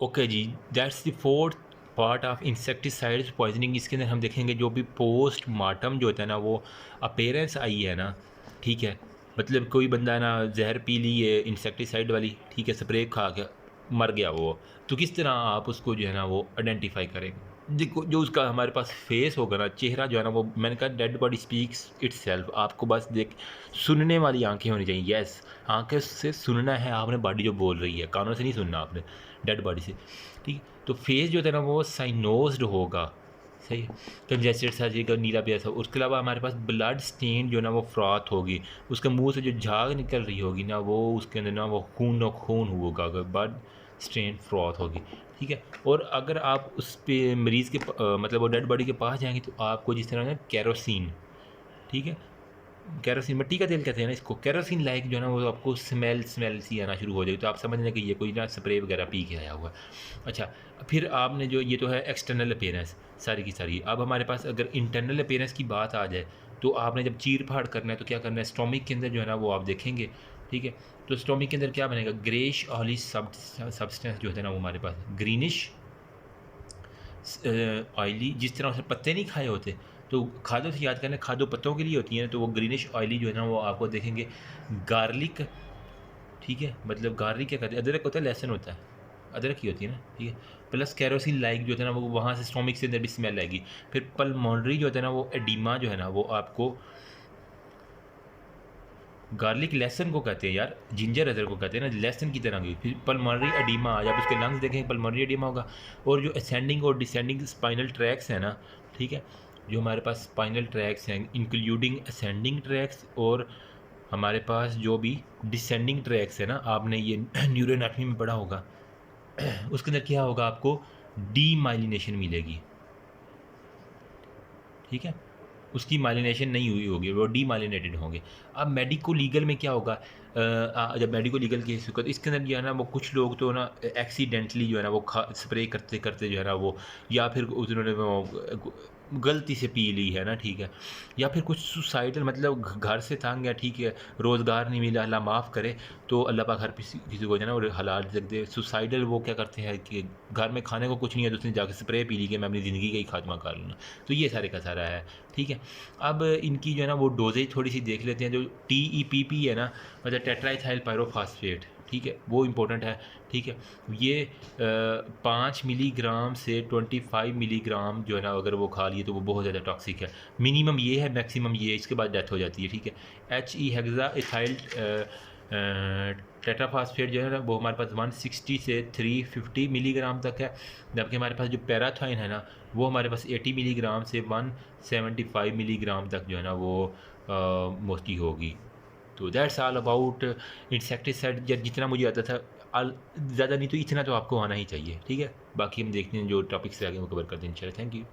Okay जी, that's the fourth part of insecticides poisoning. इसके अंदर हम देखेंगे जो भी पोस्ट मार्टम जो होता है ना, वो अपीयरेंस आई है ना, ठीक है, मतलब कोई बंदा ना जहर पी ली है इंसेक्टिसाइड वाली, ठीक है, स्प्रे खा के मर गया वो, तो किस तरह आप उसको जो है ना वो आइडेंटिफाई करेंगे? देखो, जो उसका हमारे पास फेस होगा ना, चेहरा जो है ना, वो मैंने कहा डेड बॉडी स्पीक्स इटसेल्फ। आपको बस देख सुनने वाली आंखें होनी चाहिए। यस, आंखें से सुनना है आपने, बॉडी जो बोल रही है, कानों से नहीं सुनना आपने, डेड बॉडी से, ठीक है। तो फेस जो है ना वो साइनोज्ड होगा, सही है, कंजेस्टेड सा जी का नीला प्यासा। उसके अलावा हमारे पास ब्लड स्टेन जो है ना वो फ्रॉथ होगी, उसके मुंह से जो झाग निकल रही होगी ना, वो उसके अंदर ना वो खून और खून होगा, अगर ब्लड स्टेन फ्रॉथ होगी, ठीक है। और अगर आप उस पे मरीज़ के मतलब वो डेड बॉडी के पास जाएंगे, तो आपको जिस तरह ना केरोसिन, ठीक है, केरोसिन मिट्टी का तेल कहते हैं ना इसको, केरोसिन लाइक जो है ना वो आपको स्मेल स्मेल सी आना शुरू हो जाएगी, तो आप समझ लें कि ये कोई ना स्प्रे वगैरह पी के आया हुआ है। अच्छा, फिर आपने जो ये तो है एक्सटर्नल अपीयरेंस सारी की सारी। अब हमारे पास अगर इंटरनल अपीयरेंस की बात आ जाए, तो आपने जब चीर फाड़ करना है तो क्या करना है, स्टोमिक के अंदर जो है ना वो आप देखेंगे, ठीक है। तो स्टोमिक के अंदर क्या बनेगा, ग्रेश ऑयली सब्सटेंस जो है ना वो हमारे पास ग्रीनिश ऑयली, जिस तरह उसने पत्ते नहीं खाए होते, तो खादों से याद करना, खादों पत्तों के लिए होती हैं, तो वो ग्रीनिश ऑयली जो है ना वो आपको देखेंगे। गार्लिक, ठीक है, मतलब गार्लिक क्या कहते हैं, अदरक होता है, लहसुन होता है, अदरक ही होती है ना, ठीक है। प्लस कैरोसिन लाइक जो होता है ना वो वहाँ से स्टोमिक से अंदर भी स्मेल आएगी। फिर पल्मोनरी जो होता है ना वो एडिमा जो है ना वो आपको, गार्लिक लहसुन को कहते हैं यार, जिंजर अदरक को कहते हैं ना, लहसुन की तरह की। फिर पल्मोनरी एडिमा, जब उसके लंग्स देखेंगे पल्मोनरी एडिमा होगा। और जो असेंडिंग और डिसेंडिंग स्पाइनल ट्रैक्स हैं ना, ठीक है, जो हमारे पास स्पाइनल ट्रैक्स हैं इंक्लूडिंग असेंडिंग ट्रैक्स, और हमारे पास जो भी डिसेंडिंग ट्रैक्स है ना, आपने ये न्यूरो एनाटमी में पढ़ा होगा, उसके अंदर क्या होगा, आपको डीमाइलिनेशन मिलेगी, ठीक है, उसकी माइलिनेशन नहीं हुई होगी, वो डीमाइलिनेटेड होंगे। अब मेडिको लीगल में क्या होगा, जब मेडिको लीगल केस होगा तो इसके अंदर जो है ना वो कुछ लोग तो ना एक्सीडेंटली जो है ना वो खा स्प्रे करते करते जो है ना वो, या फिर उन्होंने वो गलती से पी ली है ना, ठीक है। या फिर कुछ सुसाइडल, मतलब घर से तंग है, ठीक है, रोज़गार नहीं मिला, अल्लाह माफ़ करे, तो अल्लाह पाक हर किसी किसी को जो है ना वो हालात रख दे। सुसाइडल वो क्या करते हैं कि घर में खाने को कुछ नहीं है, तो उसने जाके स्प्रे पी ली कि मैं अपनी ज़िंदगी का ही खात्मा कर लूँगा। तो ये सारे का सारा है, ठीक है। अब इनकी जो है ना वो डोजेज थोड़ी सी देख लेते हैं। जो TEPP है ना, मतलब टेट्राइथाइल पायरोफॉस्फेट, ठीक है, वो इम्पोर्टेंट है, ठीक है। ये 5 मिलीग्राम से 25 मिलीग्राम जो है ना अगर वो खा लिए तो वो बहुत ज़्यादा टॉक्सिक है। मिनिमम ये है, मैक्सिमम ये, इसके बाद डेथ हो जाती है, ठीक है। HE हेक्सा इथाइल टेट्राफॉस्फेट जो है ना वो हमारे पास 160 से 350 मिलीग्राम तक है। जबकि हमारे पास जो पैराथाइन है ना वो हमारे पास 80 मिलीग्राम से 175 मिलीग्राम तक जो है ना वो मोस्टली होगी। तो दैट्स ऑल अबाउट इंसेक्टिसाइड। जितना मुझे आता था, ज़्यादा नहीं तो इतना तो आपको आना ही चाहिए, ठीक है। बाकी हम देखते हैं जो टॉपिक्स आगे वो कवर करते हैं इंशाल्लाह। Thank you.